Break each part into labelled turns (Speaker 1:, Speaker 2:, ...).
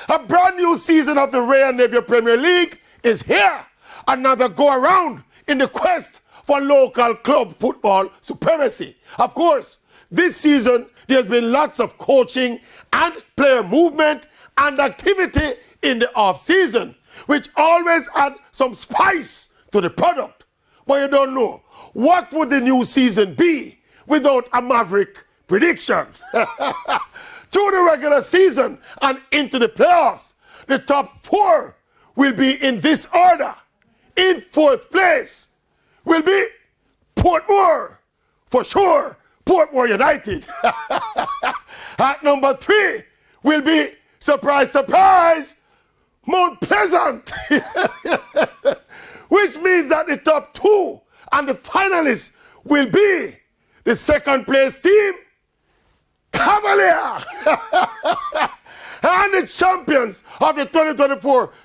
Speaker 1: A brand new season of the Ray and Nephew Premier League is here. Another go around in the quest for local club football supremacy. Of course, this season there's been lots of coaching and player movement and activity in the off-season, which always add some spice to the product. But you don't know, what would the new season be without a Maverick prediction? Through the regular season and into the playoffs, the top four will be in this order. In fourth place will be Portmore, for sure, Portmore United. At number 3 will be, surprise, surprise, Mount Pleasant. Which means that the top 2 and the finalists will be the second place team, Cavalier. And the champions of the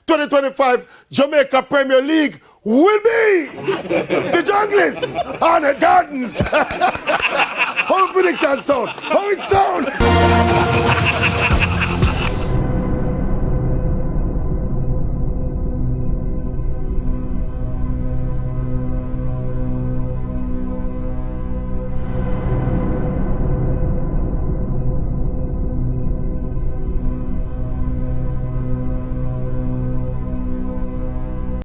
Speaker 1: 2024-2025 Jamaica Premier League will be the Junglers and the Gardens. How prediction sound? How it sound?